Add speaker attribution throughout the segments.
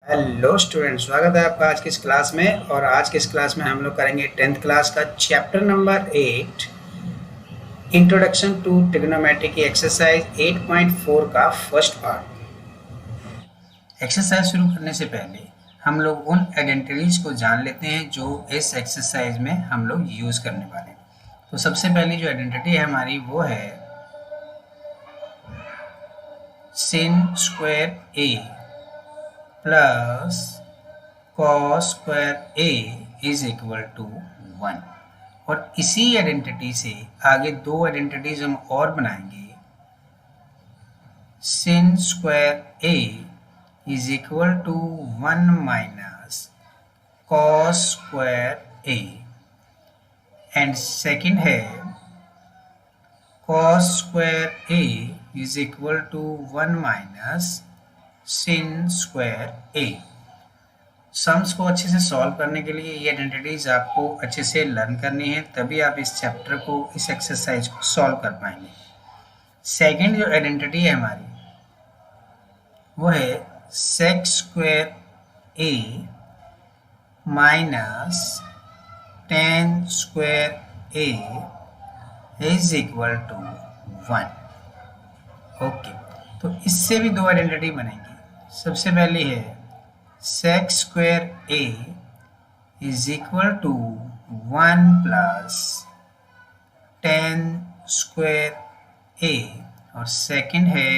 Speaker 1: Hello student, स्वागत है आपका आज की इस क्लास में। और आज की इस क्लास में हम लोग करेंगे 10th क्लास का chapter number 8 introduction to trigonometry की एक्सरसाइज 8.4 का फर्स्ट पार्ट। एक्सरसाइज शुरू करने से पहले हम लोग उन आइडेंटिटीज को जान लेते हैं जो इस एक्सरसाइज में हम लोग यूज करने वाले हैं। तो सबसे पहली जो आइडेंटिटी है हमारी वो है sin square a plus cos square a is equal to 1। और इसी आइडेंटिटी से आगे दो आइडेंटिटीज हम और बनाएंगे। sin square a is equal to 1 minus cos square a and second है cos square a is equal to 1 minus sin square a। Sums को अच्छे से सॉल्व करने के लिए ये आइडेंटिटीज आपको अच्छे से लर्न करनी है, तभी आप इस चैप्टर को, इस एक्सरसाइज को सॉल्व कर पाएंगे। सेकंड जो आइडेंटिटी है हमारी वो है sec square a minus tan square a is equal to 1। Okay, तो इससे भी दो आइडेंटिटी बनेंगी। सबसे पहली है sec square a is equal to 1 plus tan square a और सेकंड है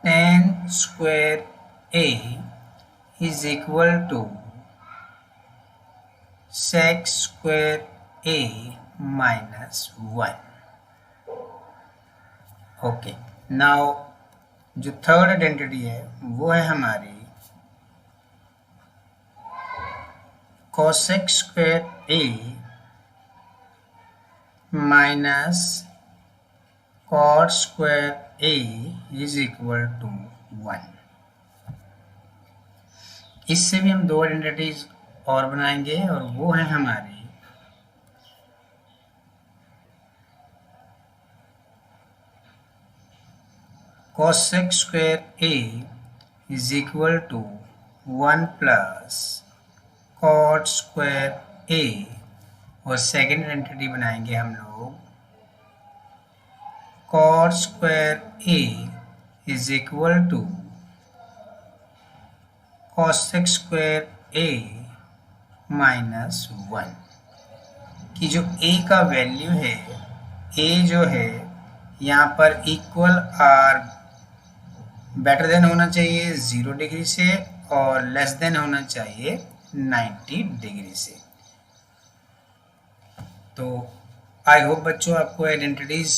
Speaker 1: tan square a is equal to sec square a minus 1। Okay, now जो थर्ड आइडेंटिटी है वो है हमारी cosec square a minus cot square a is equal to 1। इससे भी हम दो आइडेंटिटीज और बनाएंगे और वो है हमारी cosec square a is equal to 1 plus cot square a और सेकेंड आइडेंटिटी बनाएंगे हम लोग cot square a is equal to cosec square a minus 1 की जो a का वैल्यू है, a जो है यहाँ पर इक्वल आर बेटर देन होना चाहिए 0 डिग्री से और लेस देन होना चाहिए 90 डिग्री से। तो आई होप बच्चों आपको आइडेंटिटीज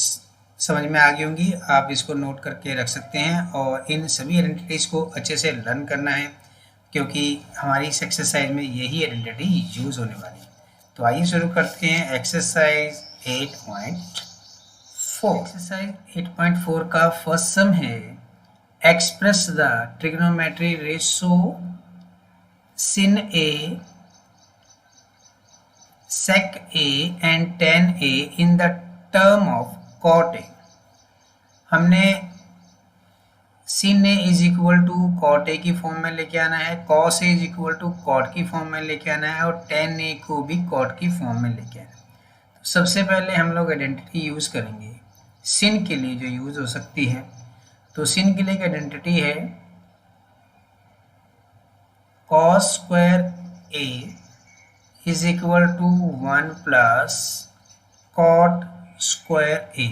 Speaker 1: समझ में आ गई होंगी। आप इसको नोट करके रख सकते हैं और इन सभी आइडेंटिटीज को अच्छे से लर्न करना है, क्योंकि हमारी इस एक्सरसाइज में यही आइडेंटिटी यूज होने वाली है। तो आइए शुरू करते हैं एक्सरसाइज 8.4। एक्सरसाइज 8.4 का फर्स्ट सम है express the trigonometry ratio sin a, sec a and tan a in the term of cot a। हमने sin a is equal to cot a की फॉर्म में लेके आना है, cos a is equal to cot की form में लेके आना है और tan a को भी cot की फॉर्म में लेके आना है। तो सबसे पहले हम लोग आइडेंटिटी यूज करेंगे sin के लिए जो यूज हो सकती है। तो sin के लिए एक आइडेंटिटी है cos square a is equal to 1 plus cot square a।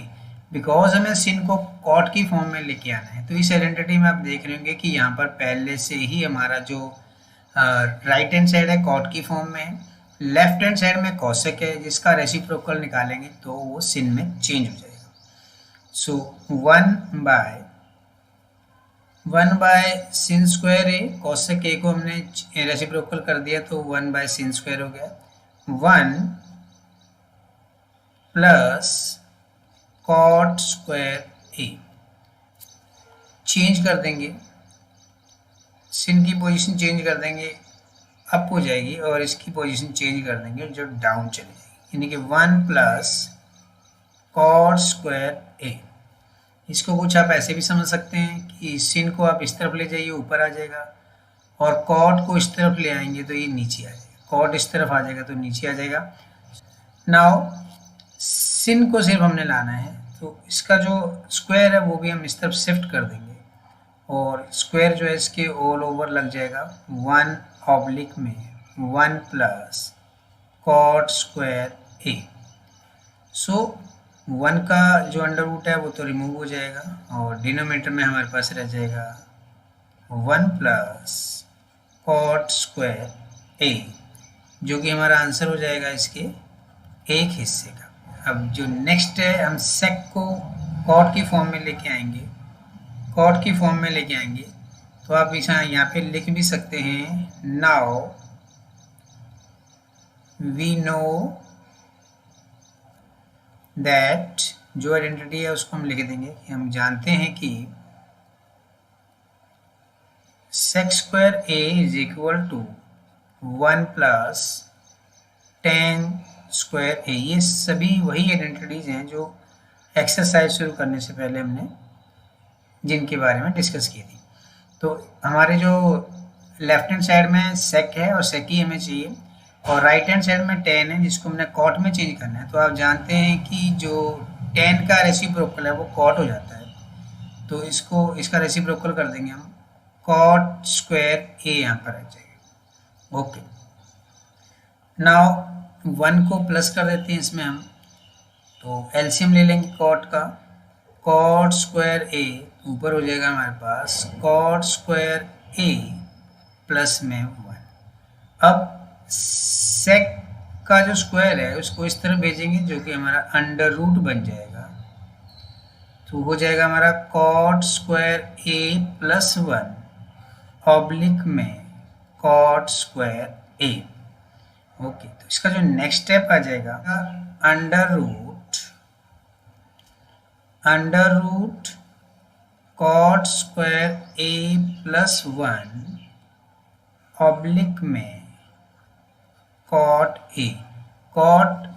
Speaker 1: Because हमें sin को cot की फॉर्म में लेके आना है, तो इस आइडेंटिटी में आप देख रहे होंगे कि यहाँ पर पहले से ही हमारा जो राइट हैंड साइड है cot की फॉर्म में है, लेफ्ट हैंड साइड में cosec है, जिसका रेसिप्रोकल निकालेंगे तो वो sin में चेंज हो जाएगा। So 1 by sin square A, cosec a को हमने रेसिप्रोकल कर दिया तो 1 बाय sin स्क्वायर हो गया। 1 plus cot square a, change कर देंगे, sin की पोजीशन चेंज कर देंगे, अप हो जाएगी और इसकी पोजीशन चेंज कर देंगे जो डाउन चली जाएगी, यानी कि 1 प्लस cot स्क्वायर a। इसको कुछ आप ऐसे भी समझ सकते हैं कि सिन को आप इस तरफ ले जाइए, ऊपर आ जाएगा, और कॉट को इस तरफ ले आएंगे तो ये नीचे आ जाएगा, कॉट इस तरफ आ जाएगा तो नीचे आ जाएगा। नाउ सिन को सिर्फ हमने लाना है, तो इसका जो स्क्वायर है वो भी हम इस तरफ शिफ्ट कर देंगे, और स्क्वायर जो है इसके ऑल ओवर लग जाएगा 1 ऑब्लिक में 1 प्लस कॉट स्क्वायर ए। सो 1 का जो अंडर रूट है वो तो रिमूव हो जाएगा, और डिनोमिनेटर में हमारे पास रह जाएगा 1 प्लस कॉट स्क्वायर ए, जो कि हमारा आंसर हो जाएगा इसके एक हिस्से का। अब जो नेक्स्ट है, हम सेक को कॉट की फॉर्म में लेके आएंगे, कॉट की फॉर्म में लेके आएंगे, तो आप यहाँ पे लिख भी सकते हैं, नाउ वी नो दैट, जो आइडेंटिटी है उसको हम लिख देंगे कि हम जानते हैं कि sec square A is equal to 1 plus tan square A. ये सभी वही आइडेंटिटीज हैं जो एक्सरसाइज शुरू करने से पहले हमने जिनके बारे में डिस्कस की थी। तो हमारे जो लेफ्ट हैंड साइड में सेक है और सेक ही हमें चाहिए, और राइट हैंड साइड में टेन है जिसको हमने कॉट में चेंज करना है। तो आप जानते हैं कि जो टेन का रेसिप्रोकल है वो कॉट हो जाता है, तो इसका रेसिप्रोकल कर देंगे हम, कॉट स्क्वायर ए यहाँ पर आ जाएगा। ओके, नाउ 1 को प्लस कर देते हैं इसमें हम, तो एलसीएम ले लेंगे कॉट का, कॉट स्क्वायर ए ऊपर हो जाएगा हमारे पास कॉट स्क्वायर ए प्लस में 1। अब सेक का जो स्क्वायर है उसको इस तरह भेजेंगे जो कि हमारा अंडर रूट बन जाएगा, तो हो जाएगा हमारा कॉट स्क्वायर ए प्लस 1 ऑब्लिक में कॉट स्क्वायर ए। ओके, तो इसका जो नेक्स्ट स्टेप आ जाएगा, अंडर रूट कॉट स्क्वायर ए प्लस 1 ऑब्लिक में कॉट ए। कॉट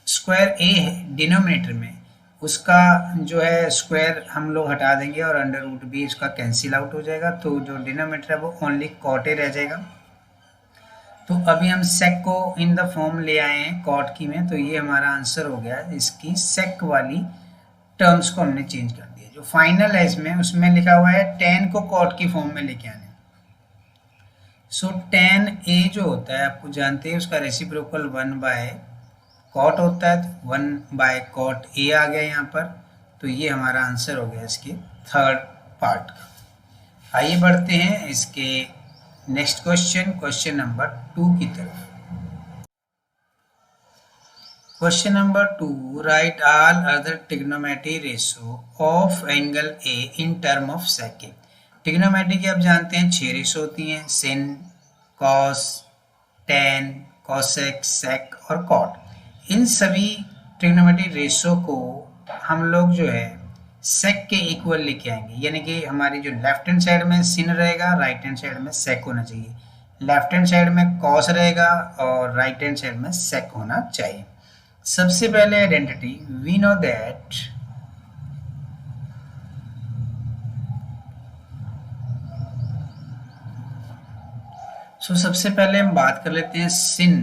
Speaker 1: स्क्वायर ए है डिनोमिनेटर में, उसका जो है स्क्वायर हम लोग हटा देंगे और अंडर रूट भी उसका कैंसिल आउट हो जाएगा, तो जो डिनोमिनेटर है वो ओनली कॉट ए रह जाएगा। तो अभी हम सेक को इन द फॉर्म ले आए हैं कॉट की में, तो ये हमारा आंसर हो गया। इसकी सेक वाली टर्म्स को हमने चेंज कर दिया। जो फाइनल है इसमें, उसमें लिखा हुआ है टेन को कॉट की फॉर्म में लेके आने। सो टेन ए जो होता है आपको जानते हैं उसका रेसिप्रोकल 1 बाय कॉट होता है, तो 1 बाय कॉट ए आ गया यहाँ पर, तो ये हमारा आंसर हो गया इसके थर्ड पार्ट का। आइए बढ़ते हैं इसके नेक्स्ट क्वेश्चन नंबर 2 की तरफ। Question number 2, write all other trigonometry ratio of angle A in term of sec A. Trigonometry की आप जानते हैं 6 रेशो होती हैं, sin, cos, tan, cosec, sec और कॉट। इन सभी ट्रिग्नोमेट्री रेशो को हम लोग जो है सेक के इक्वल लेके आएंगे, यानी कि हमारी जो लेफ्ट हैंड साइड में सिन रहेगा, राइट हैंड साइड में सेक होना चाहिए। लेफ्ट हैंड साइड में कॉस रहेगा और राइट हैंड साइड में सेक होना चाहिए। सबसे पहले आइडेंटिटी, वी नो दैट सबसे पहले हम बात कर लेते हैं सिन।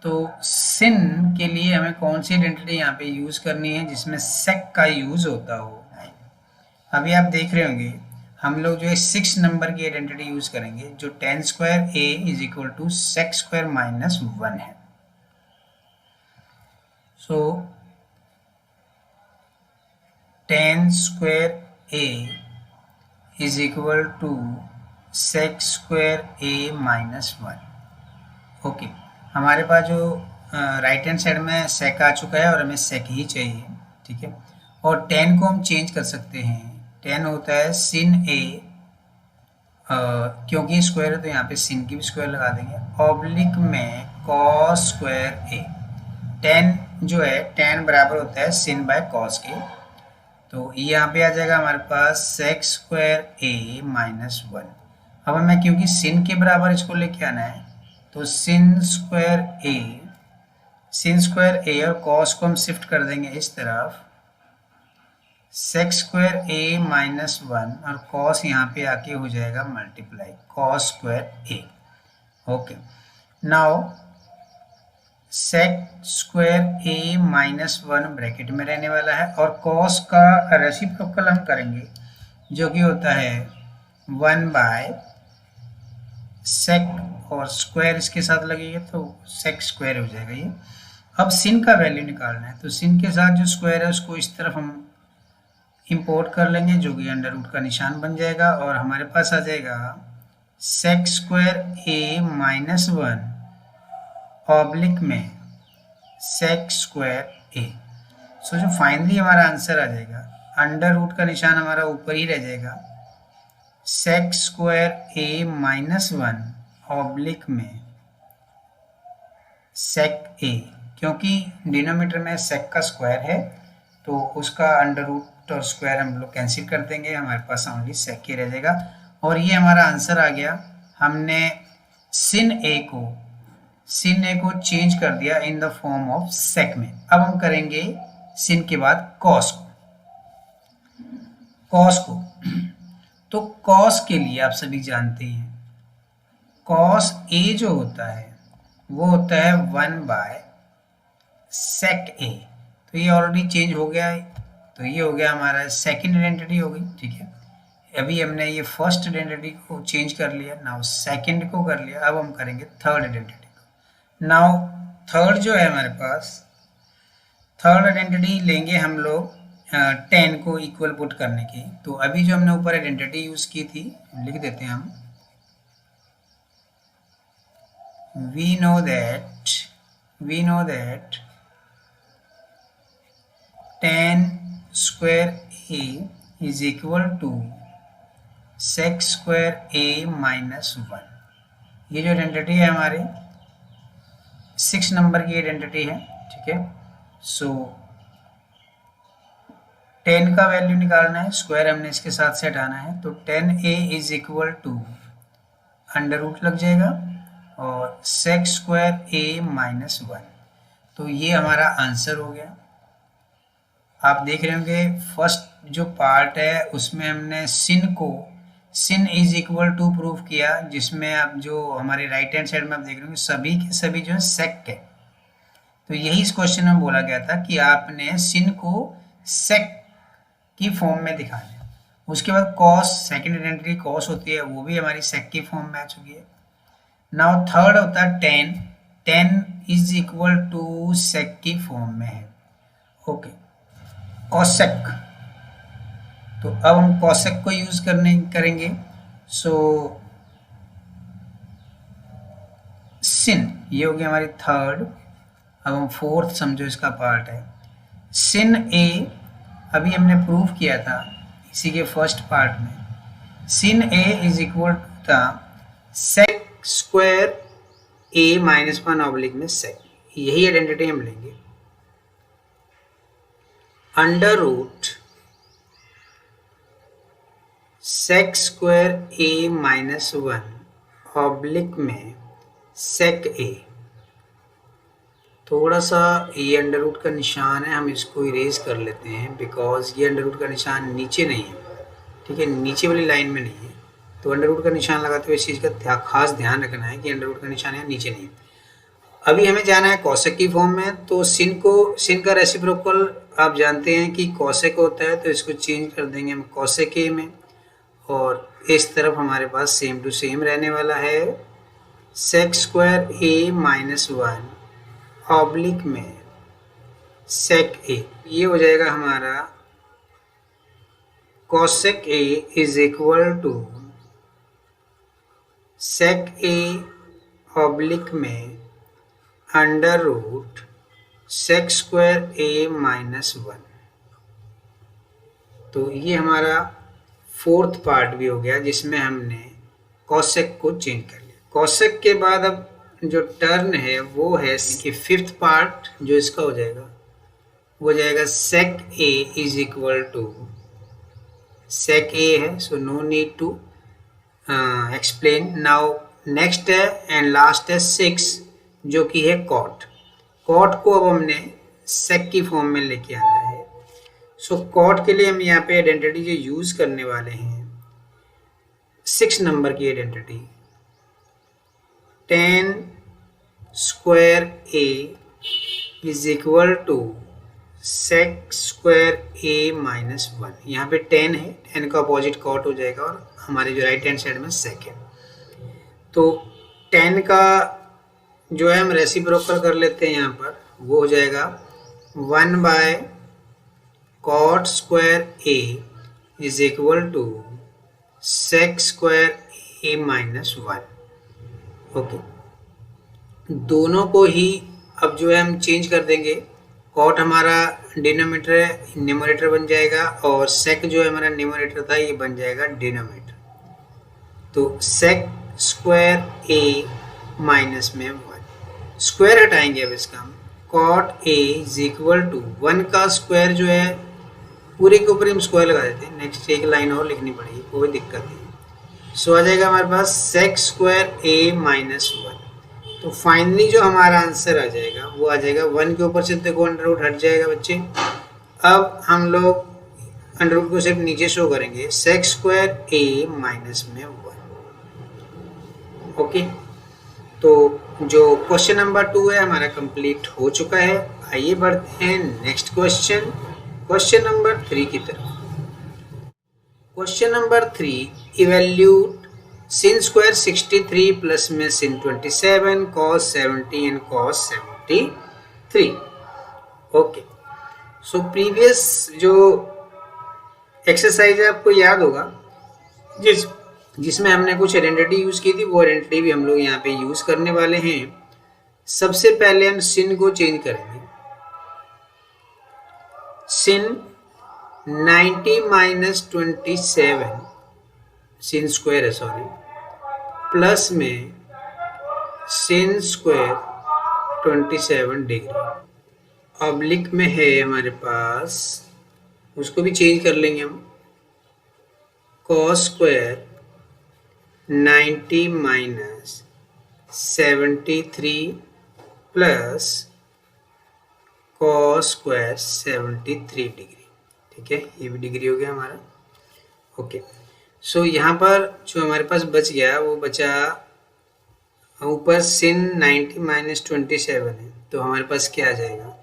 Speaker 1: तो सिन के लिए हमें कौन सी आइडेंटिटी यहाँ पे यूज करनी है जिसमें सेक का यूज होता हो। अभी आप देख रहे होंगे हम लोग जो है 6 नंबर की आइडेंटिटी यूज करेंगे, जो tan square A is equal to sec square minus 1 है। So tan square A is equal to sec square A minus 1। Okay, हमारे पास जो राइट हैंड साइड में सेक आ चुका है और हमें सेक ही चाहिए, ठीक है। और टेन को हम चेंज कर सकते हैं, टेन होता है सिन ए, क्योंकि स्क्वायर है तो यहाँ पे सिन की भी स्क्वायर लगा देंगे, ऑब्लिक में कॉस स्क्वायर ए। टेन जो है टेन बराबर होता है सिन बाय कॉस के, तो ये यहाँ पे आ जाएगा हमारे पास सेक स्क्वायर ए माइनस 1। अब हमें क्योंकि सिन के बराबर इसको लेके आना है, तो सिन स्क्वायर ए और कॉस को हम शिफ्ट कर देंगे इस तरफ, सेक स्क्वायर ए माइनस 1 और कॉस यहाँ पे आके हो जाएगा multiply cos square A. Okay, now sec square A minus 1 bracket में रहने वाला है और कॉस का रेसिप्रोकल हम करेंगे जो कि होता है 1 बाय सेक और स्क्वायर इसके साथ लगेगा तो सेक स्क्वायर हो जाएगा ये। अब सिन का वैल्यू निकालना है तो सिन के साथ जो स्क्वायर है उसको इस तरफ हम इंपोर्ट कर लेंगे जो कि अंडर रूट का निशान बन जाएगा और हमारे पास आ जाएगा सेक स्क्वायर ए माइनस 1 ऑब्लिक में सेक स्क्वायर ए। सो जो फाइनली हमारा आंसर आ जाएगा अंडर रूट का निशान हमारा ऊपर ही रह जाएगा सेक स्क्वायर ए माइनस 1 ऑब्लिक में सेक ए, क्योंकि डिनोमिनेटर में सेक का स्क्वायर है तो उसका अंडर रूट और स्क्वायर हम लोग कैंसिल कर देंगे, हमारे पास ओनली सेक ए रह जाएगा। और ये हमारा आंसर आ गया। हमने सिन ए को चेंज कर दिया in the form of sec में। अब हम करेंगे सिन के बाद कॉस को। तो कॉस के लिए आप सभी जानते हैं कॉस ए जो होता है वो होता है 1 बाय सेक ए। तो ये ऑलरेडी चेंज हो गया है तो ये हो गया हमारा सेकंड आइडेंटिटी हो गई। ठीक है, अभी हमने ये फर्स्ट आइडेंटिटी को चेंज कर लिया, नाउ सेकंड को कर लिया, अब हम करेंगे थर्ड आइडेंटिटी को। नाउ थर्ड जो है हमारे पास थर्ड आइडेंटिटी लेंगे हम लोग 10 को इक्वल पुट करने की। तो अभी जो हमने ऊपर आइडेंटिटी यूज की थी लिख देते हैं हम, we know that tan square a is equal to sec square a minus 1। ये जो आइडेंटिटी है हमारे 6 नंबर की आइडेंटिटी है। ठीक है, सो 10 का वैल्यू निकालना है, स्क्वायर हमने इसके साथ से हटाना है तो 10a is equal to under root लग जाएगा और सेक स्क्वायर ए माइनस 1। तो ये हमारा आंसर हो गया। आप देख रहे होंगे फर्स्ट जो पार्ट है उसमें हमने सिन इज इक्वल टू प्रूव किया, जिसमें आप जो हमारे राइट हैंड साइड में आप देख रहे होंगे सभी के सभी जो है सेक है। तो यही इस क्वेश्चन में बोला गया था कि आपने सिन को सेक की फॉर्म में दिखाना है। उसके बाद कॉस, सेकंड आइडेंटिटी कॉस होती है, वो भी हमारी सेक की फॉर्म में आ चुकी है। नाउ थर्ड होता है 10 इज इक्वल टू सेक की फॉर्म में है। Okay, cosec. तो अब हम कॉसेक को यूज करेंगे। सो सिन ये हो गया हमारी थर्ड। अब हम फोर्थ समझो इसका पार्ट है सिन ए। अभी हमने प्रूव किया था इसी के फर्स्ट पार्ट में सिन ए इज इक्वल टू था सेक स्क्वायर ए माइनस 1 ऑब्लिक में सेक। यही आइडेंटिटी हम लेंगे under root sec square A minus 1 oblique में सेक ए। थोड़ा सा ये अंडर रूट का निशान है, हम इसको इरेज कर लेते हैं बिकॉज ये अंडर रूट का निशान नीचे नहीं है। ठीक है, नीचे वाली लाइन में नहीं है तो अंडर रूट का निशान लगाते हुए इस चीज़ का खास ध्यान रखना है कि अंडर रूट का निशान है नीचे नहीं है। अभी हमें जाना है कॉसेक की फॉर्म में। तो सिन का रेसिप्रोकल आप जानते हैं कि कॉसेक होता है, तो इसको चेंज कर देंगे हम कॉसेक ए में और इस तरफ हमारे पास सेम टू सेम रहने वाला है sec square A minus 1 oblique में सेक ए। ये हो जाएगा हमारा cosec A is equal to sec A oblique में under root sec square A minus 1। तो ये हमारा फोर्थ पार्ट भी हो गया जिसमें हमने कॉसेक को चेंज कर लिया। कॉसेक के बाद अब जो टर्न है वो है कि फिफ्थ पार्ट जो इसका हो जाएगा वो जाएगा sec A is equal to sec A है, so no need to explain. Now next है एंड लास्ट है 6 जो कि है कॉट। कॉट को अब हमने सेक की फॉर्म में लेके आना है। सो कॉट के लिए हम यहाँ पे आइडेंटिटी जो यूज करने वाले हैं 6 नंबर की identity, tan square a is equal to sec square a minus 1। यहाँ पे tan है, tan का अपोजिट कॉट हो जाएगा और हमारे जो राइट हैंड साइड में sec है। तो tan का जो है हम रेसिप्रोकल कर लेते हैं, यहाँ पर वो हो जाएगा 1 by cot square a is equal to sec square a minus 1। Okay, दोनों को ही अब जो है हम चेंज कर देंगे। कॉट हमारा डिनोमिनेटर है, न्यूमरेटर बन जाएगा, और सेक जो है हमारा न्यूमरेटर था ये बन जाएगा डिनोमिनेटर। तो सेक स्क्वायर a माइनस में 1, स्क्वायर हटाएंगे अब इसका हम, cot a is equal to 1 का स्क्वायर जो है पूरे के ऊपर हम स्क्वायर लगा देते हैं, नेक्स्ट एक लाइन और लिखनी पड़ेगी, कोई दिक्कत नहीं। सो आ जाएगा हमारे पास सेक स्क्वायर a माइनस 1। तो फाइनली जो हमारा आंसर आ जाएगा वो आ जाएगा 1 के ऊपर से देखो अंडर रूट हट जाएगा बच्चे। अब हम लोग अंडर रूट को सिर्फ नीचे शो करेंगे, सेक स्क्वायर a माइनस में 1। ओके, तो जो क्वेश्चन नंबर 2 है हमारा कंप्लीट हो चुका है। आइए बढ़ते हैं नेक्स्ट क्वेश्चन, क्वेश्चन नंबर 3 की तरफ। Question number 3, इवैल्यूट sin square 63 plus में sin 27 cos 70 and cos 73। Okay, so previous जो एक्सरसाइज है आपको याद होगा, जिसमें हमने कुछ आइडेंटिटी यूज की थी, वो आइडेंटिटी भी हम लोग यहाँ पे यूज करने वाले हैं। सबसे पहले हम sin को चेंज करेंगे, sin 90 माइनस 27 sin स्क्वायर है सॉरी, प्लस में sin स्क्वायर 27 डिग्री, ऑब्लिक में है हमारे पास, उसको भी चेंज कर लेंगे हम, cos square 90 minus 73 plus cos square 73 degree. ठीक है, ये भी डिग्री हो गया हमारा। ओके, सो यहाँ पर जो हमारे पास बच गया वो बचा ऊपर sin 90 माइनस 27 है, तो हमारे पास क्या आ जाएगा,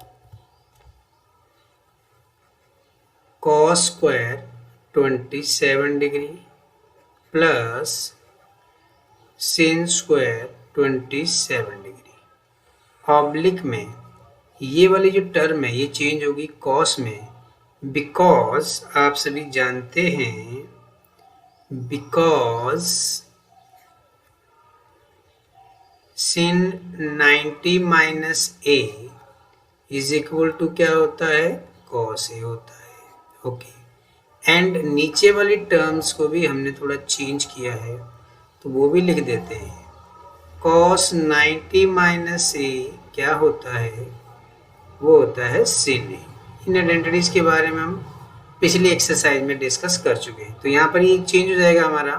Speaker 1: cos square 27 degree plus sin square 27 degree, oblique में ये वाली जो टर्म है ये चेंज होगी cos में, बिकॉज आप सभी जानते हैं because sin 90 minus a is equal to क्या होता है, cos a होता है। ओके, एंड नीचे वाली टर्म्स को भी हमने थोड़ा चेंज किया है, तो वो भी लिख देते हैं, cos 90 माइनस a क्या होता है, वो होता है sin a। इन आइडेंटिटीज के बारे में हम पिछली एक्सरसाइज में डिस्कस कर चुके हैं। तो यहाँ पर ये चेंज हो जाएगा हमारा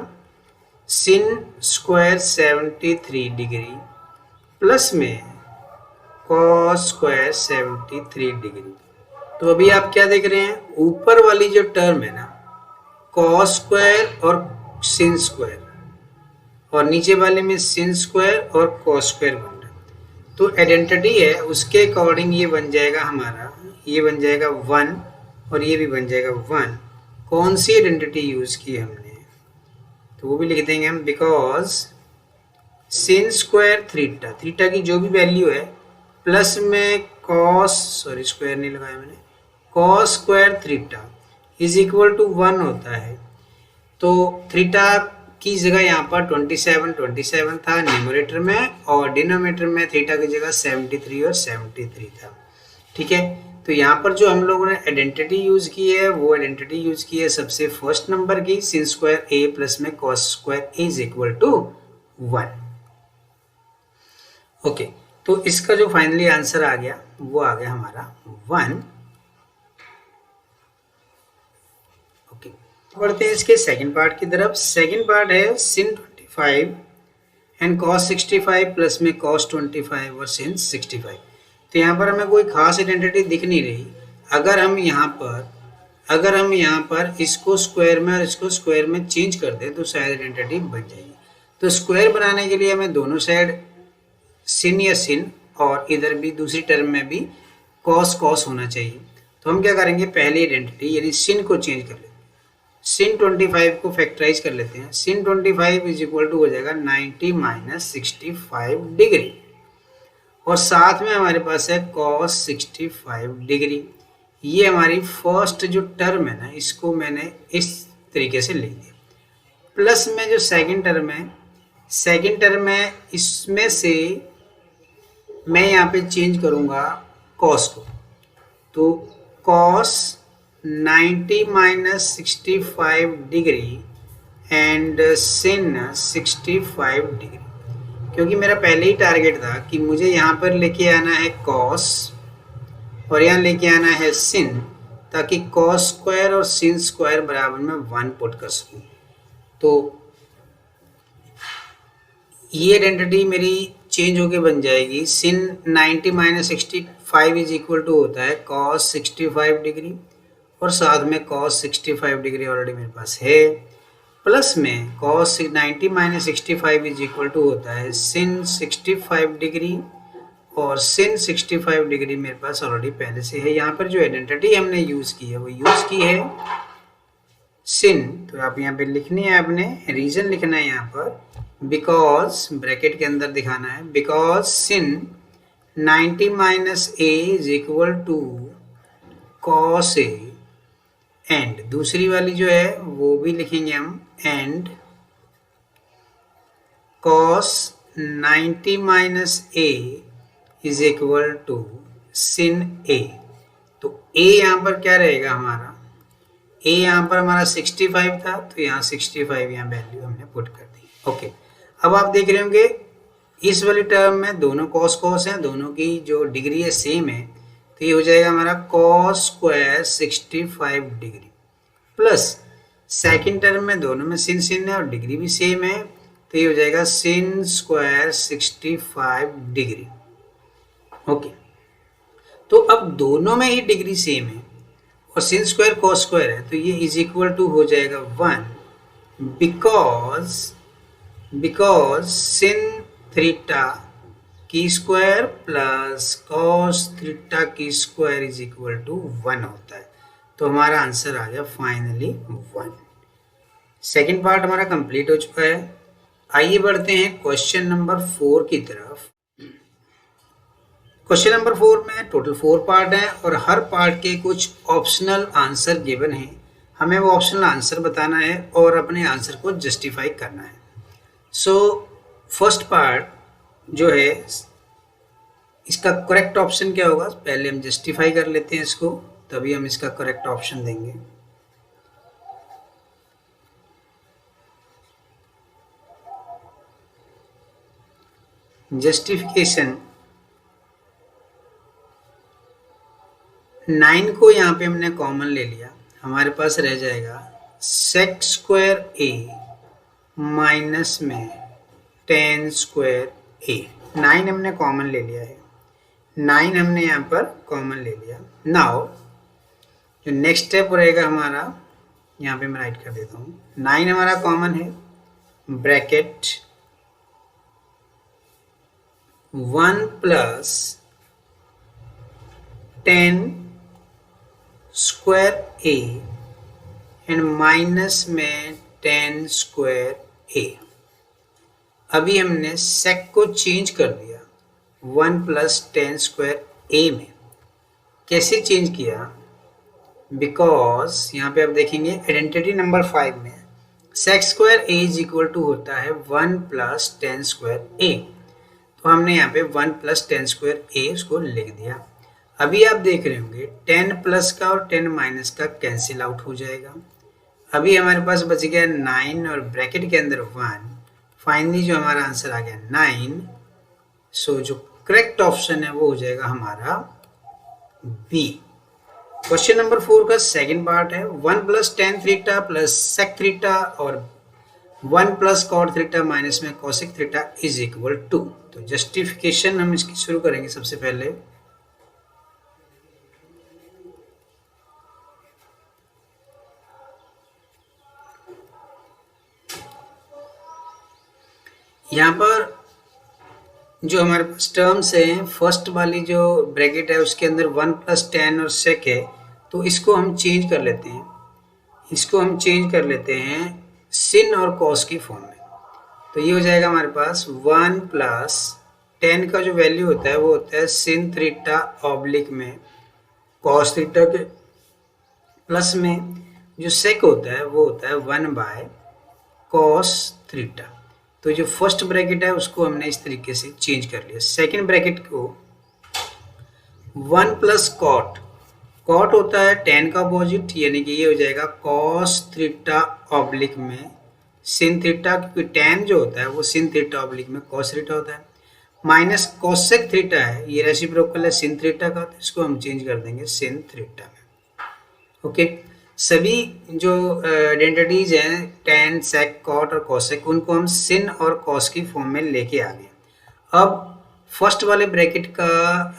Speaker 1: sin स्क्वायर 73 डिग्री प्लस में cos स्क्वायर 73 डिग्री। तो अभी आप क्या देख रहे हैं, ऊपर वाली जो टर्म है ना cos स्क्वायर और sin स्क्वायर, और नीचे वाले में sin स्क्वायर और cos स्क्वायर बन रहा है। तो आइडेंटिटी है उसके अकॉर्डिंग ये बन जाएगा हमारा, ये बन जाएगा 1 और ये भी बन जाएगा 1। कौन सी आइडेंटिटी यूज की हमने, तो वो भी लिख देंगे हम, बिकॉज sin स्क्वायर थीटा की जो भी वैल्यू है प्लस में cos, सॉरी स्क्वायर नहीं लगाया मैंने, cos square theta is equal to 1 होता है। तो थीटा की जगह यहाँ पर 27 था न्यूमरेटर में, और डिनोमिनेटर में थीटा की जगह 73 और 73 था। ठीक है, तो यहाँ पर जो हम लोगों ने आइडेंटिटी यूज की है वो आइडेंटिटी यूज की है सबसे फर्स्ट नंबर की, sin स्क्वायर a प्लस में cos square a is equal to 1। Okay, तो इसका जो फाइनली आंसर आ गया वो आ गया हमारा 1। ओके, बढ़ते हैं इसके सेकंड पार्ट की तरफ। सेकंड पार्ट है sin 25 एंड cos 65 प्लस में cos 25 और sin 65। तो यहाँ पर हमें कोई खास आइडेंटिटी दिख नहीं रही। अगर हम यहाँ पर अगर हम यहाँ पर इसको स्क्वायर में और इसको स्क्वायर में चेंज कर दें तो शायद आइडेंटिटी बन जाएगी। तो स्क्वायर बनाने के लिए हमें दोनों साइड सिन या सिन और इधर भी दूसरी टर्म में भी कॉस कॉस होना चाहिए। तो हम क्या करेंगे, पहली आइडेंटिटी यानी सिन को चेंज कर लेते हैं। सिन 25 को फैक्टराइज कर लेते हैं। सिन 25 इज इक्वल टू हो जाएगा 90 माइनस 65 डिग्री और साथ में हमारे पास है कॉस 65 डिग्री। ये हमारी फर्स्ट जो टर्म है ना, इसको मैंने इस तरीके से लिख दिया। प्लस में जो सेकंड टर्म है इसमें से मैं यहाँ पे चेंज करूँगा कॉस को। तो cos 90 minus 65 degree and sin 65 degree, क्योंकि मेरा पहले ही टारगेट था कि मुझे यहाँ पर लेके आना है कॉस और यहाँ लेके आना है सिन, ताकि कॉस स्क्वायर और सिन स्क्वायर बराबर में 1 पुट कर सकूँ। तो ये आइडेंटिटी मेरी चेंज होके बन जाएगी। सिन 90 माइनस 65 इज इक्वल टू होता है कॉस 65 डिग्री और साथ में कॉस 65 डिग्री ऑलरेडी मेरे पास है, प्लस में cos 90 minus 65 is equal to होता है सिन 65 डिग्री और सिन 65 डिग्री मेरे पास ऑलरेडी पहले से है। यहाँ पर जो आइडेंटिटी हमने यूज़ की है वो यूज़ की है सिन। तो आप यहाँ पे लिखनी है, आपने रीजन लिखना है यहाँ पर, बिकॉज ब्रैकेट के अंदर दिखाना है, because sin 90 minus A is equal to cos A and दूसरी वाली जो है वो भी लिखेंगे हम, and cos 90 minus A is equal to sin A. तो ए यहाँ पर क्या रहेगा हमारा, ए यहाँ पर हमारा 65 था तो यहाँ 65 यहाँ वैल्यू हमने पुट कर दी। ओके, अब आप देख रहे होंगे इस वाली टर्म में दोनों कॉस कॉस हैं, दोनों की जो डिग्री है सेम है, तो ये हो जाएगा हमारा cos square 65 degree plus second term में दोनों में सिन सिन है और डिग्री भी सेम है, तो ये हो जाएगा सिन स्क्वायर 65 डिग्री। ओके, तो अब दोनों में ही डिग्री सेम है और सिन स्क्वायर कॉस स्क्वायर है, तो ये इज इक्वल टू हो जाएगा 1 बिकॉज सिन थीटा की स्क्वायर प्लस कॉस थीटा की स्क्वायर इज इक्वल टू 1 होता है। तो हमारा आंसर आ गया फाइनली 1। सेकेंड पार्ट हमारा कंप्लीट हो चुका है। आइए बढ़ते हैं क्वेश्चन नंबर 4 की तरफ। क्वेश्चन नंबर 4 में टोटल 4 पार्ट हैं और हर पार्ट के कुछ ऑप्शनल आंसर गिवन हैं। हमें वो ऑप्शनल आंसर बताना है और अपने आंसर को जस्टिफाई करना है। सो फर्स्ट पार्ट जो है इसका करेक्ट ऑप्शन क्या होगा, पहले हम जस्टिफाई कर लेते हैं इसको, तभी हम इसका करेक्ट ऑप्शन देंगे। जस्टिफिकेशन 9 को यहाँ पे हमने कॉमन ले लिया, हमारे पास रह जाएगा सेक स्क्वायर ए माइनस में टेन स्क्वायर ए। 9 हमने कॉमन ले लिया है, 9 हमने यहाँ पर कॉमन ले लिया। नाउ जो नेक्स्ट स्टेप रहेगा हमारा, यहाँ पे मैं राइट कर देता हूँ, 9 हमारा कॉमन है, bracket 1 plus 10 square A and minus में 10 स्क्वायर ए। अभी हमने सेक को चेंज कर दिया 1 प्लस 10 स्क्वायर ए में। कैसे चेंज किया, बिकॉज यहाँ पे आप देखेंगे आइडेंटिटी नंबर 5 में sec square A is equal to होता है 1 प्लस 10 स्क्वायर ए, तो हमने यहाँ पे 1 प्लस 10 स्क्वायर ए उसको लिख दिया। अभी आप देख रहे होंगे 10 प्लस का और 10 माइनस का कैंसिल आउट हो जाएगा। अभी हमारे पास बच गया 9 और ब्रैकेट के अंदर 1। फाइनली जो हमारा आंसर आ गया 9। सो जो करेक्ट ऑप्शन है वो हो जाएगा हमारा बी। क्वेश्चन नंबर 4 का सेकंड पार्ट है 1 plus tan theta plus sec theta और 1 प्लस कॉट थीटा माइनस में cosec theta is equal to. तो जस्टिफिकेशन हम इसकी शुरू करेंगे। सबसे पहले यहाँ पर जो हमारे पास टर्म्स हैं, फर्स्ट वाली जो ब्रैकेट है उसके अंदर 1 + tan और sec है, तो इसको हम चेंज कर लेते हैं। इसको हम चेंज कर लेते हैं sin और cos की फॉर्म में। तो ये हो जाएगा हमारे पास 1 + tan का जो वैल्यू होता है वो होता है sin थीटा ऑब्लिक में cos थीटा के प्लस में जो sec होता है वो होता है 1/cos थीटा। तो जो फर्स्ट ब्रैकेट है उसको हमने इस तरीके से चेंज कर लिया। सेकंड ब्रैकेट को 1 + cot होता है tan का अपोजिट, यानी कि ये हो जाएगा cos थीटा ऑब्लिक में sin थीटा, क्योंकि tan जो होता है वो sin थीटा ऑब्लिक में cos थीटा होता है, माइनस cosec थीटा है, ये रेसिप्रोकल है sin थीटा का, तो इसको हम चेंज कर देंगे sin थीटा में। ओके, सभी जो आइडेंटिटीज हैं tan, sec, cot और cosec, उनको हम sin और cos की फॉर्म में लेके आ गए। अब फर्स्ट वाले ब्रैकेट का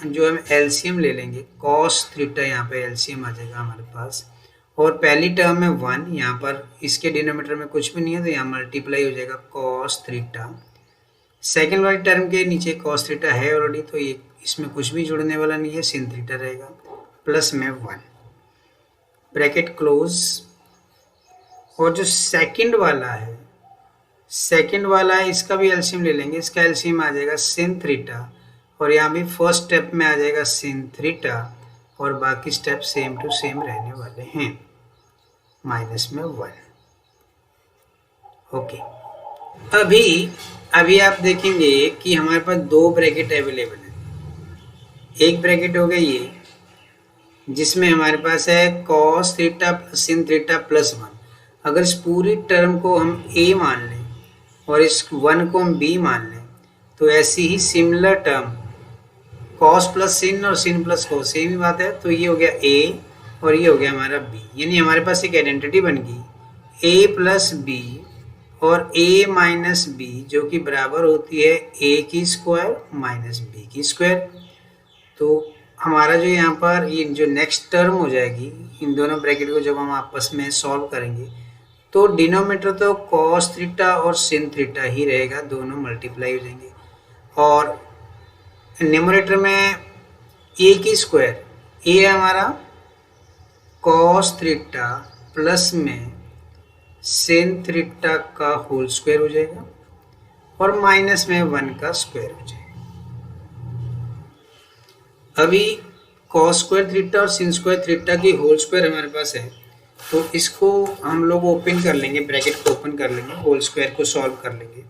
Speaker 1: जो हम एलसीएम ले लेंगे, cos थीटा यहाँ पे एलसीएम आ जाएगा हमारे पास, और पहली टर्म में 1, यहाँ पर इसके डिनोमिनेटर में कुछ भी नहीं है तो यहाँ मल्टीप्लाई हो जाएगा cos थीटा। सेकेंड वाली टर्म के नीचे cos थीटा है ऑलरेडी, तो ये इसमें कुछ भी जुड़ने वाला नहीं है, sin थीटा रहेगा, प्लस में 1, ब्रैकेट क्लोज। और जो सेकंड वाला है, इसका भी एलसीएम ले लेंगे। इसका एलसीएम आ जाएगा sin थीटा, और यहाँ भी फर्स्ट स्टेप में आ जाएगा sin थीटा, और बाकी स्टेप सेम टू सेम रहने वाले हैं, माइनस में 1। ओके, अभी आप देखेंगे कि हमारे पास दो ब्रैकेट अवेलेबल है। एक ब्रैकेट हो गया ये, जिसमें हमारे पास है cos theta plus sin theta plus 1। अगर इस पूरी टर्म को हम a मान लें और इस 1 को हम b मान लें, तो ऐसी ही similar term cos plus sin और sin प्लस cos, सेम ही बात है। तो ये हो गया a और ये हो गया हमारा b, यानी हमारे पास एक आइडेंटिटी बन गई a प्लस b और a माइनस b, जो कि बराबर होती है a की स्क्वायर माइनस b की स्क्वायर। तो हमारा जो यहाँ पर ये जो नेक्स्ट टर्म हो जाएगी, इन दोनों ब्रैकेट को जब हम आपस में सॉल्व करेंगे तो डिनोमिनेटर तो cos थीटा और sin थीटा ही रहेगा, दोनों मल्टीप्लाई हो जाएंगे, और न्यूमरेटर में a की स्क्वायर, a है हमारा cos थीटा प्लस में sin थीटा का होल स्क्वायर हो जाएगा, और माइनस में 1 का स्क्वायर हो जाएगा। अभी cos स्क्वायर थीटा और sin स्क्वायर थीटा की होल स्क्वायर हमारे पास है, तो इसको हम लोग ओपन कर लेंगे, ब्रैकेट को ओपन कर लेंगे, होल स्क्वायर को सॉल्व कर लेंगे,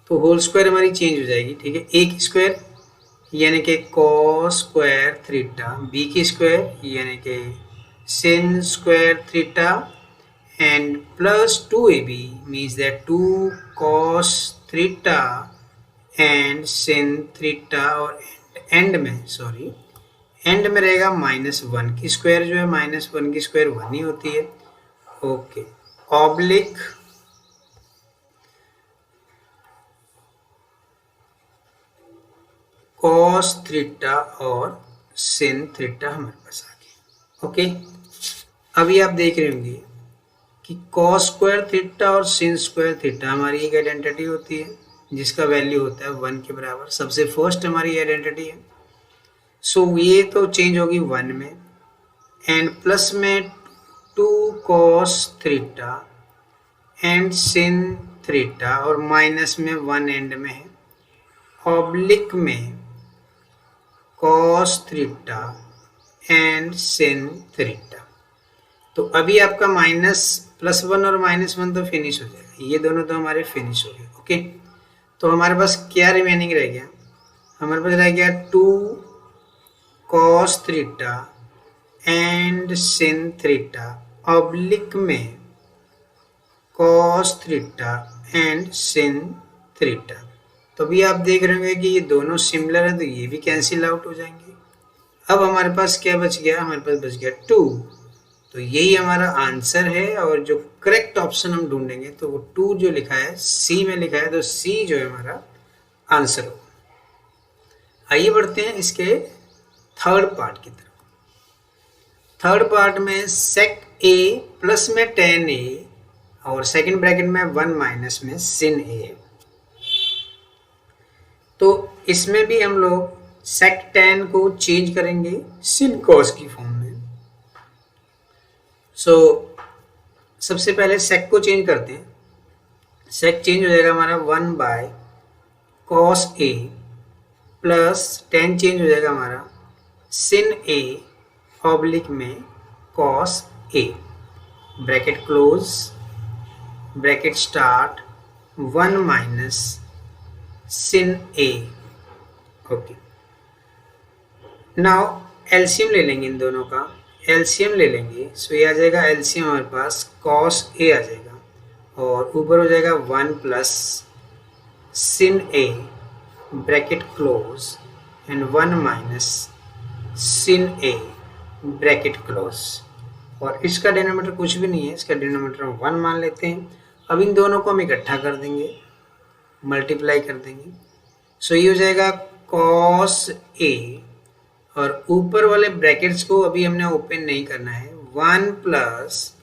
Speaker 1: तो होल स्क्वायर हमारी चेंज हो जाएगी। ठीक है, a की स्क्वायर यानी कि cos स्क्वायर थीटा, b की स्क्वायर यानी कि sin square theta, and plus 2ab means that 2 cos theta and sin theta, और एंड में रहेगा -1 की स्क्वायर, जो है -1 की स्क्वायर 1 ही होती है। ओके, ऑब्लिक cos थीटा और sin थीटा हमारे पास आ गया। ओके, अभी आप देख रहे होंगे कि cos स्क्वायर थीटा और sin स्क्वायर थीटा हमारी एक आइडेंटिटी होती है, जिसका वैल्यू होता है 1 के बराबर, सबसे फर्स्ट हमारी आइडेंटिटी है। सो ये तो चेंज होगी 1 में, एंड प्लस में 2 cos theta and sin theta, और माइनस में 1 एंड में है, ऑब्लिक में cos theta and sin theta. तो अभी आपका +1 और -1 तो फिनिश हो जाएगा, ये दोनों तो हमारे फिनिश हो गए। ओके, तो हमारे पास क्या रिमेनिंग रह गया, हमारे पास रह गया 2 cos theta and sin theta, oblique में cos theta and sin theta. तो अभी आप देख रहे होंगे कि ये दोनों सिमिलर हैं, तो ये भी कैंसिल आउट हो जाएंगे। अब हमारे पास क्या बच गया, हमारे पास बच गया 2, तो यही हमारा आंसर है। और जो करेक्ट ऑप्शन हम ढूंढेंगे तो वो 2 जो लिखा है, सी में लिखा है, तो सी जो है हमारा आंसर होगा। आइए बढ़ते हैं इसके थर्ड पार्ट की तरफ। थर्ड पार्ट में sec a प्लस में tan a और सेकंड ब्रैकेट में 1 माइनस में sin a है। तो इसमें भी हम लोग सेक tan को चेंज करेंगे sin cos की फॉर्म में। सो सबसे पहले सेक को चेंज करते हैं। सेक चेंज हो जाएगा हमारा 1/cos A plus tan change हो जाएगा हमारा sin A ऑब्लिक में cos A, bracket close, bracket start, 1 minus sin A। Okay, now LCM ले लेंगे इन दोनों का, एलसीएम ले लेंगे। सो ये आ जाएगा एलसीएम हमारे पास cos A आ जाएगा और ऊपर हो जाएगा 1 plus sin A bracket close and 1 minus sin A bracket close. और इसका डिनोमिनेटर कुछ भी नहीं है, इसका डिनोमिनेटर हम 1 मान लेते हैं। अब इन दोनों को हम इकट्ठा कर देंगे, मल्टीप्लाई कर देंगे। सो ये हो जाएगा cos A और ऊपर वाले ब्रैकेट्स को अभी हमने ओपन नहीं करना है। 1 plus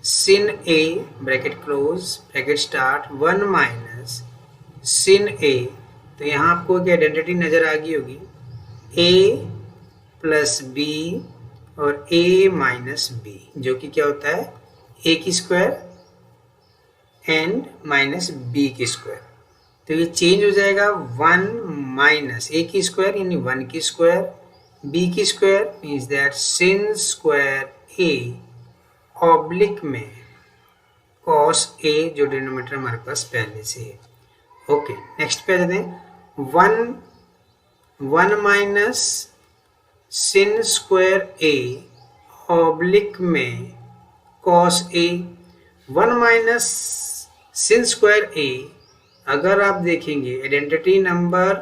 Speaker 1: sin A bracket close, bracket start, 1 minus sin A। तो यहाँ आपको एक आइडेंटिटी नज़र आ गई होगी, A प्लस B और A माइनस B, जो कि क्या होता है A की स्क्वायर एंड माइनस B की स्क्वायर। तो ये चेंज हो जाएगा 1 माइनस A की स्क्वायर यानी 1 की स्क्वायर, B की square means that sin square A oblique में cos A, जो डिनोमिनेटर हमारे पास पहले से है। ओके, नेक्स्ट पे आ जाते हैं। 1 minus sin square A oblique में cos A। 1 minus sin square A अगर आप देखेंगे आइडेंटिटी नंबर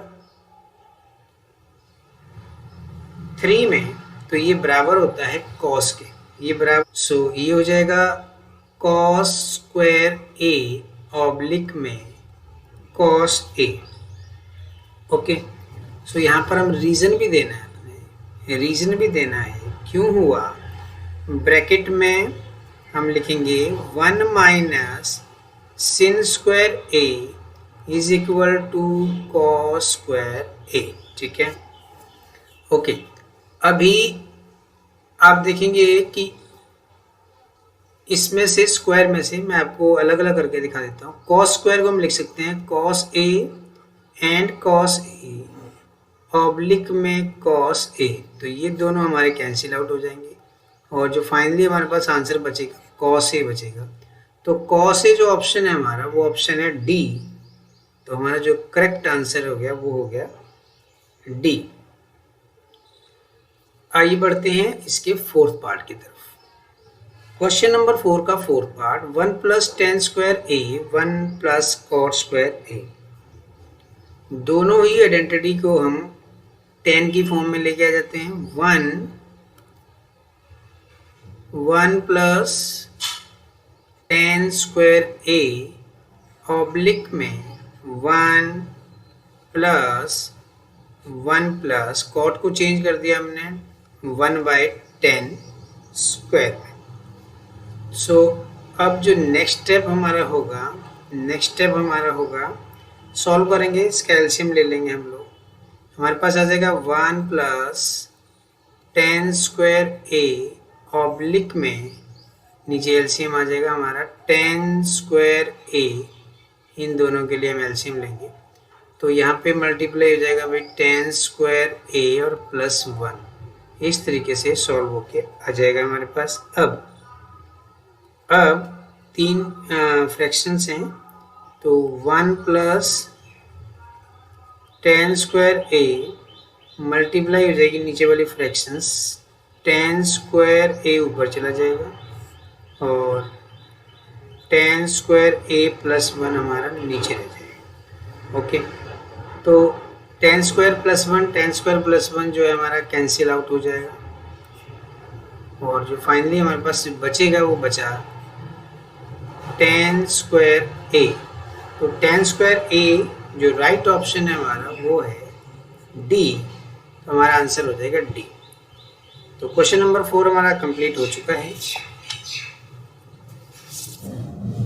Speaker 1: 3 में, तो ये बराबर होता है cos के, ये बराबर। सो ये हो जाएगा cos स्क्वायर A ऑब्लिक में cos A। ओके, सो यहाँ पर हम रीज़न भी देना है, अपने रीज़न भी देना है क्यों हुआ। ब्रैकेट में हम लिखेंगे 1 minus sin square A is equal to cos square A। ठीक है, ओके। अभी आप देखेंगे कि इसमें से स्क्वायर में से मैं आपको अलग अलग करके दिखा देता हूँ। cos स्क्वायर को हम लिख सकते हैं cos A and cos A oblique में cos A, तो ये दोनों हमारे कैंसिल आउट हो जाएंगे और जो फाइनली हमारे पास आंसर बचेगा cos A बचेगा। तो cos A जो ऑप्शन है हमारा, वो ऑप्शन है D। तो हमारा जो करेक्ट आंसर हो गया वो हो गया D। आइए बढ़ते हैं इसके फोर्थ पार्ट की तरफ। क्वेश्चन नंबर 4 का fourth part, 1 plus tan square A 1 plus cot square A। दोनों ही आइडेंटिटी को हम tan की फॉर्म में लेके आ जाते हैं। 1 plus tan square A oblique में 1 प्लस cot को चेंज कर दिया हमने 1/tan स्क्वायर में। सो अब जो नेक्स्ट स्टेप हमारा होगा, सॉल्व करेंगे, इसका एलसीएम ले लेंगे हम लोग। हमारे पास आ जाएगा 1 plus tan square A oblique में, नीचे एलसीएम आ जाएगा हमारा tan स्क्वायर A। इन दोनों के लिए हम एलसीएम लेंगे तो यहाँ पे मल्टीप्लाई हो जाएगा भाई tan स्क्वायर A और प्लस 1। इस तरीके से सॉल्व होके आ जाएगा हमारे पास। अब 3 फ्रैक्शंस हैं, तो 1 plus tan square A multiply हो जाएगी नीचे वाली फ्रैक्शंस, tan स्क्वायर A ऊपर चला जाएगा और tan स्क्वायर A प्लस 1 हमारा नीचे रह जाएगा। ओके, तो tan स्क्वायर प्लस 1 जो है हमारा कैंसिल आउट हो जाएगा और जो फाइनली हमारे पास बचेगा वो बचा tan स्क्वायर A। तो tan स्क्वायर A जो राइट ऑप्शन है हमारा वो है D। तो हमारा आंसर हो जाएगा D। तो क्वेश्चन नंबर 4 हमारा कंप्लीट हो चुका है।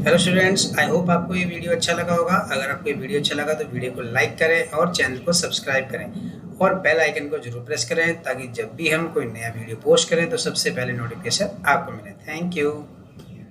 Speaker 1: हेलो स्टूडेंट्स, आई होप आपको ये वीडियो अच्छा लगा होगा। अगर आपको ये वीडियो अच्छा लगा तो वीडियो को लाइक करें और चैनल को सब्सक्राइब करें और बेल आइकन को जरूर प्रेस करें ताकि जब भी हम कोई नया वीडियो पोस्ट करें तो सबसे पहले नोटिफिकेशन आपको मिले। Thank you.